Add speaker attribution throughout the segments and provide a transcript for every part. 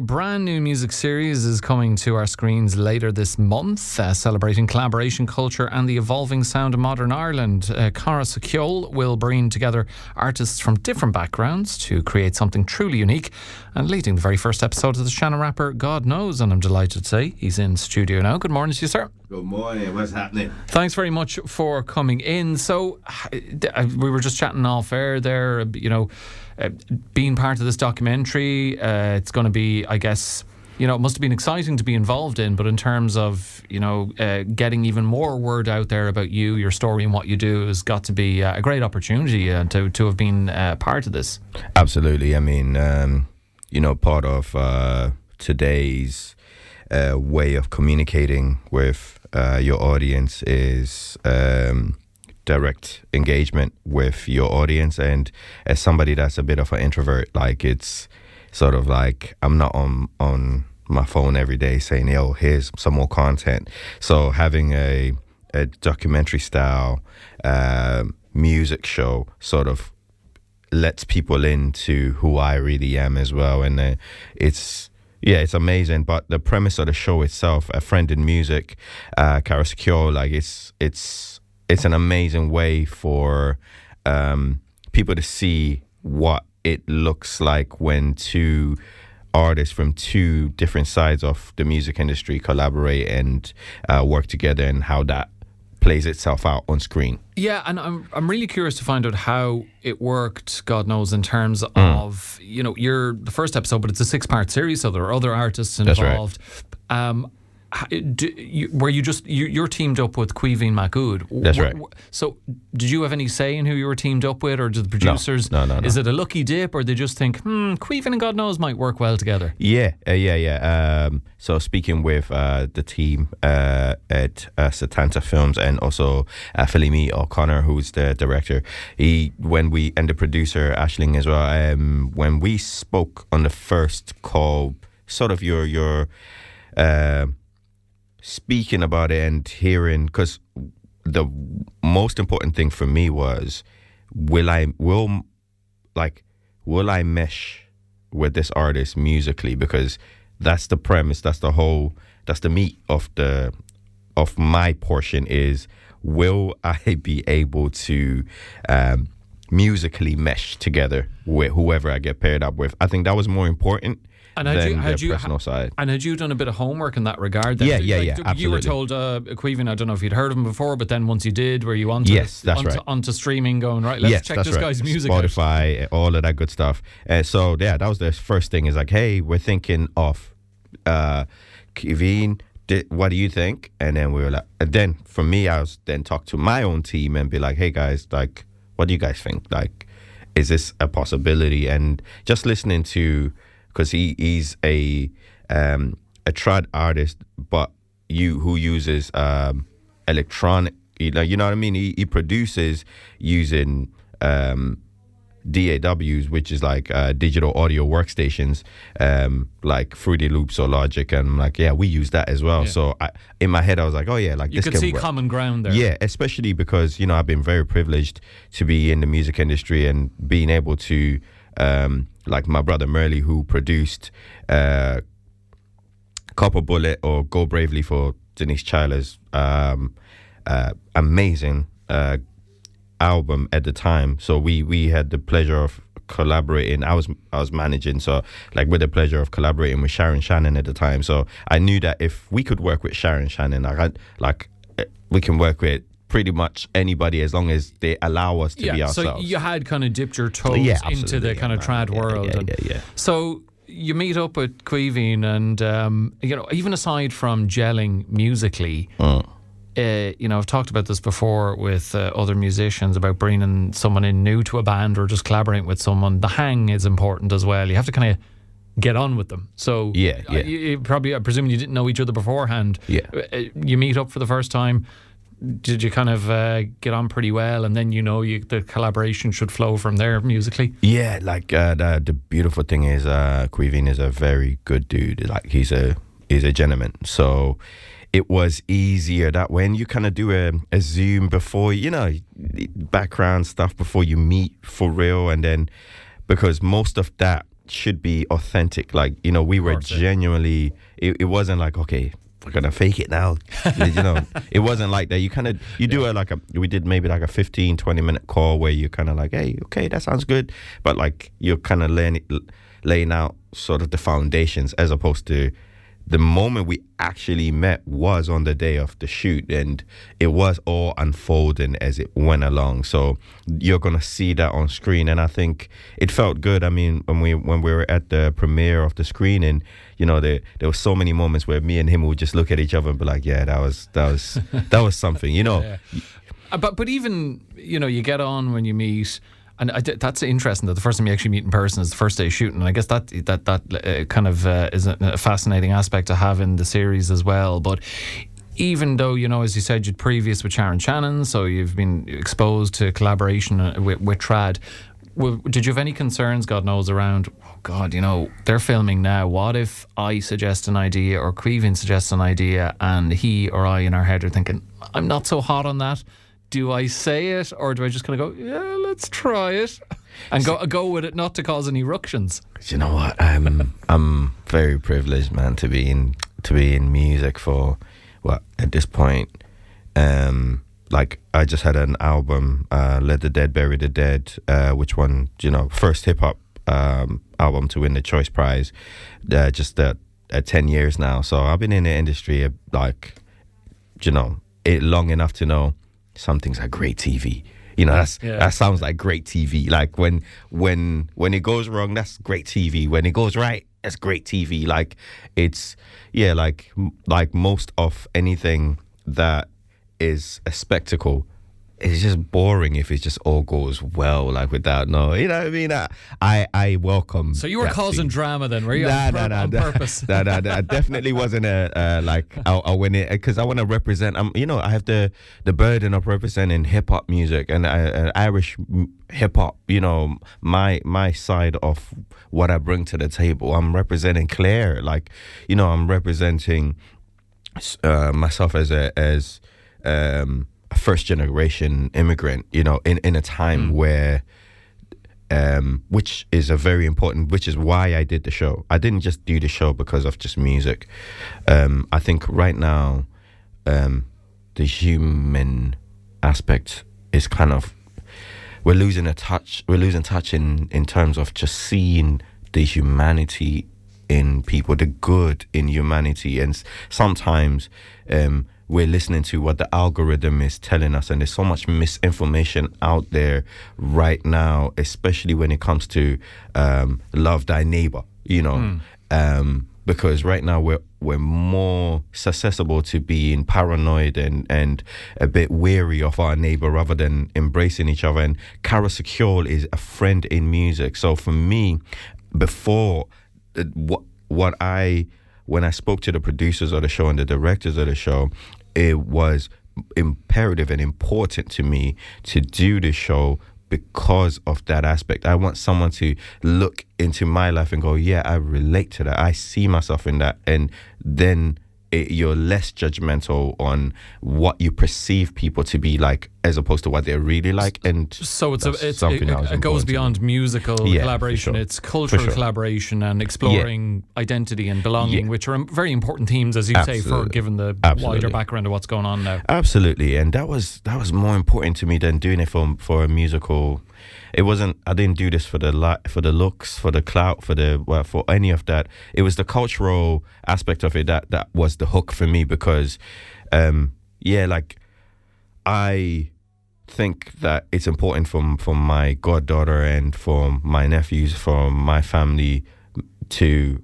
Speaker 1: a brand new music series is coming to our screens later this month, celebrating collaboration culture and the evolving sound of modern Ireland. Cara Cheol will bring together artists from different backgrounds to create something truly unique, and leading the very first episode of the Shannon rapper GodKnows, and I'm delighted to say he's in studio now. Good morning to you, sir.
Speaker 2: Good morning. What's happening?
Speaker 1: Thanks very much for coming in. So we were just chatting off air there, being part of this documentary, it's going to be, I guess, it must have been exciting to be involved in, but in terms of, getting even more word out there about you, your story and what you do has got to be a great opportunity to have been part of this.
Speaker 2: Absolutely. I mean, part of today's way of communicating with your audience is direct engagement with your audience, and as somebody that's a bit of an introvert, like, it's sort of like I'm not on my phone every day saying, yo, here's some more content. So having a documentary style music show sort of lets people into who I really am as well, and it's amazing. But the premise of the show itself, A Friend in Music, Cara Cheol, like, it's an amazing way for people to see what it looks like when two artists from two different sides of the music industry collaborate and work together, and how that plays itself out on screen.
Speaker 1: Yeah, and I'm really curious to find out how it worked, God knows, in terms of, you're the first episode, but it's a 6-part series, so there are other artists involved. That's right. You're teamed up with Caoimhín Mac-Úd.
Speaker 2: That's right.
Speaker 1: So did you have any say in who you were teamed up with, or did the producers?
Speaker 2: No.
Speaker 1: Is it a lucky dip, or they just think, Caoimhín and GodKnows might work well together?
Speaker 2: Yeah. So speaking with the team at Satanta Films, and also Philly O'Connor, who's the director, and the producer Aisling as well. When we spoke on the first call, sort of your speaking about it and hearing, because the most important thing for me was, will I mesh with this artist musically? Because that's the premise, that's the meat of my portion, is, will I be able to musically mesh together with whoever I get paired up with? I think that was more important. And had you done a bit of homework in that regard? Then?
Speaker 1: Yeah,
Speaker 2: absolutely.
Speaker 1: You were told, Caoimhín, I don't know if you'd heard of him before, but then once you did, were you onto streaming, going, right, let's check this guy's music out.
Speaker 2: Spotify, all of that good stuff. So that was the first thing, is like, hey, we're thinking of Caoimhín, what do you think? And then we were like, and then for me, I was then talk to my own team and be like, hey guys, like, what do you guys think? Like, is this a possibility? And just listening to, because he's a trad artist, but who uses electronic, you know what I mean? He produces using DAWs, which is like digital audio workstations, like Fruity Loops or Logic, and I'm like, yeah, we use that as well. Yeah. So in my head, I was like, oh yeah, like,
Speaker 1: you
Speaker 2: this
Speaker 1: could see
Speaker 2: work.
Speaker 1: Common ground there.
Speaker 2: Yeah, especially because I've been very privileged to be in the music industry and being able to. Like my brother Merle, who produced Copper Bullet or Go Bravely for Denise Chyler's amazing album at the time. So we had the pleasure of collaborating. I was managing, so like, with the pleasure of collaborating with Shannon at the time. So I knew that if we could work with Shannon, we can work with pretty much anybody, as long as they allow us to be ourselves.
Speaker 1: So you had kind of dipped your toes into the kind of trad world.
Speaker 2: Yeah.
Speaker 1: So you meet up with Caoimhín, and even aside from gelling musically, I've talked about this before with other musicians about bringing someone in new to a band or just collaborating with someone. The hang is important as well. You have to kind of get on with them. So you probably, I presume you didn't know each other beforehand.
Speaker 2: Yeah.
Speaker 1: You meet up for the first time. Did you kind of get on pretty well, and then the collaboration should flow from there musically? Yeah,
Speaker 2: like the beautiful thing is Caoimhín is a very good dude. Like, he's a gentleman. So it was easier that when you kind of do a Zoom before, background stuff before you meet for real, and then because most of that should be authentic. Like, you know, we were genuinely, it wasn't like, okay, we're gonna fake it now. You know, it wasn't like that. You kind of, do it like we did maybe like a 15-20 minute call where you're kind of like, hey, okay, that sounds good, but like you're kind of laying out sort of the foundations, as opposed to the moment we actually met was on the day of the shoot, and it was all unfolding as it went along. So you're gonna see that on screen, and I think it felt good. I mean, when we were at the premiere of the screening, you know, there were so many moments where me and him would just look at each other and be like, yeah, that was something, you know.
Speaker 1: Yeah. But even, you know, you get on when you meet. And that's interesting that the first time you actually meet in person is the first day shooting. And I guess that kind of is a fascinating aspect to have in the series as well. But even though, you know, as you said, you'd previous with Shannon, so you've been exposed to collaboration with Trad. Did you have any concerns, God knows, around, oh God, you know, they're filming now. What if I suggest an idea or Queevin suggests an idea and he or I in our head are thinking, I'm not so hot on that. Do I say it, or do I just kind of go, yeah, let's try it, and go with it, not to cause any ructions?
Speaker 2: You know what? I'm very privileged, man, to be in music for at this point. Like I just had an album, Let the Dead Bury the Dead, which won, you know, first hip hop album to win the Choice Prize, just at 10 years now. So I've been in the industry like, you know, long enough to know. Some things are great TV. You know, that sounds like great TV. Like when it goes wrong, that's great TV. When it goes right, that's great TV. Like it's like most of anything that is a spectacle, it's just boring if it just all goes well, like without you know what I mean? I welcome.
Speaker 1: So you were causing drama then, were you? On purpose?
Speaker 2: No, I definitely wasn't like I'll win it, because I want to represent. You know, I have the burden of representing hip hop music and Irish hip hop. You know, my side of what I bring to the table. I'm representing Clare, like, you know, I'm representing myself as a first generation immigrant, you know, in a time where which is a very important, which is why I did the show. I didn't just do the show because of just music. I think right now the human aspect is kind of, we're losing touch in terms of just seeing the humanity in people, the good in humanity. And sometimes we're listening to what the algorithm is telling us, and there's so much misinformation out there right now, especially when it comes to love thy neighbor, you know. Because right now we're more susceptible to being paranoid and a bit wary of our neighbor rather than embracing each other. And Cara Cheol is a friend in music. So for me, before when I spoke to the producers of the show and the directors of the show, it was imperative and important to me to do the show because of that aspect. I want someone to look into my life and go, yeah, I relate to that. I see myself in that. And then you're less judgmental on what you perceive people to be like as opposed to what they're really like. And
Speaker 1: so it goes beyond musical collaboration. Sure. It's cultural collaboration and exploring identity and belonging, which are very important themes, as you say, for given the wider background of what's going on now. Absolutely.
Speaker 2: And that was more important to me than doing it for a musical. It wasn't. I didn't do this for the looks, for the clout, for any of that. It was the cultural aspect of it that was the hook for me, because, like, I think that it's important for my goddaughter and for my nephews, for my family, to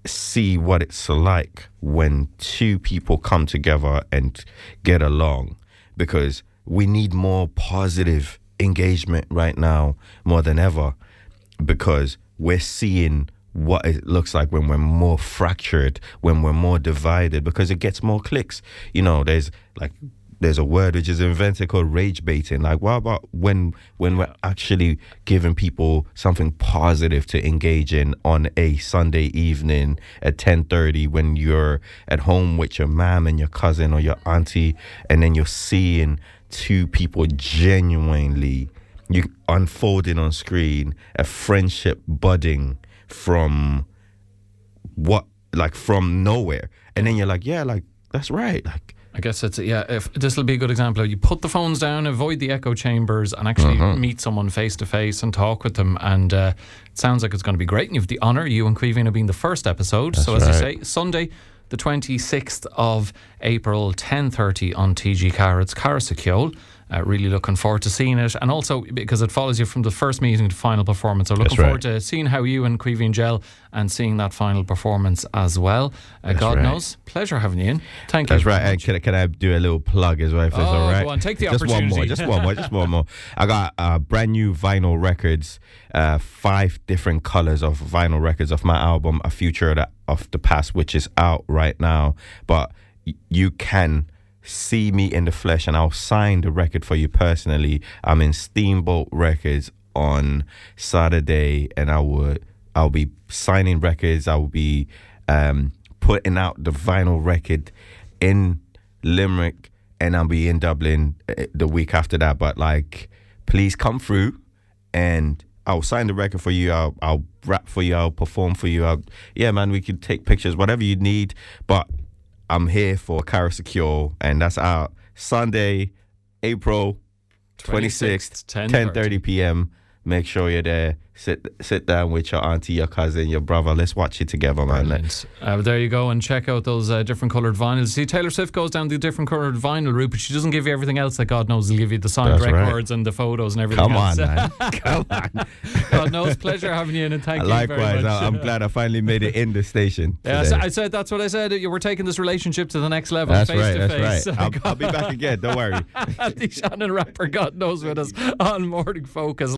Speaker 2: see what it's like when two people come together and get along, because we need more positive engagement right now more than ever, because we're seeing what it looks like when we're more fractured, when we're more divided, because it gets more clicks. You know, there's a word which is invented called rage baiting. Like, what about when we're actually giving people something positive to engage in on a Sunday evening at 10:30 when you're at home with your mom and your cousin or your auntie, and then you're seeing two people genuinely unfolding on screen, a friendship budding, from from nowhere, and then you're like, yeah, like that's right, like.
Speaker 1: I guess it's if this will be a good example. You put the phones down, avoid the echo chambers, and actually meet someone face to face and talk with them. And it sounds like it's going to be great. And you have the honour, you and Caoimhín, being the first episode.
Speaker 2: That's
Speaker 1: so as
Speaker 2: right.
Speaker 1: you say, Sunday, the 26th of April, 10:30 on TG Cara. It's Cara Cheol. Really looking forward to seeing it, and also because it follows you from the first meeting to final performance. So looking forward to seeing how you and Caoimhín gel and seeing that final performance as well. God knows. Pleasure having you in. Thank you.
Speaker 2: That's right. And can I do a little plug as well, if it's all right?
Speaker 1: Go on, take the
Speaker 2: just
Speaker 1: opportunity.
Speaker 2: Just one more. I got brand new vinyl records, 5 different colors of vinyl records of my album, A Future of the Past, which is out right now. But you can see me in the flesh, and I'll sign the record for you personally. I'm in Steamboat Records on Saturday, and I'll be signing records. I will be putting out the vinyl record in Limerick, and I'll be in Dublin the week after that. But like, please come through, and I'll sign the record for you. I'll rap for you. I'll perform for you. Yeah, man, we can take pictures, whatever you need. But I'm here for Cara Cheol, and that's out Sunday, April 26th, 10:30 p.m. Make sure you're there. Sit down with your auntie, your cousin, your brother. Let's watch it together, man.
Speaker 1: There you go, and check out those different coloured vinyls. See, Taylor Swift goes down the different coloured vinyl route, but she doesn't give you everything else that God knows. He'll give you the signed records and the photos and everything else.
Speaker 2: Come on, man. Come on.
Speaker 1: God knows. Pleasure having you in, and thank you very much.
Speaker 2: Likewise, I'm glad I finally made it in the station.
Speaker 1: Yeah, I said that's what I said. We're taking this relationship to the next level.
Speaker 2: That's
Speaker 1: face
Speaker 2: right.
Speaker 1: to
Speaker 2: That's
Speaker 1: face.
Speaker 2: right. I'll be back again. Don't worry.
Speaker 1: The Shannon rapper, God knows, with us on Morning Focus.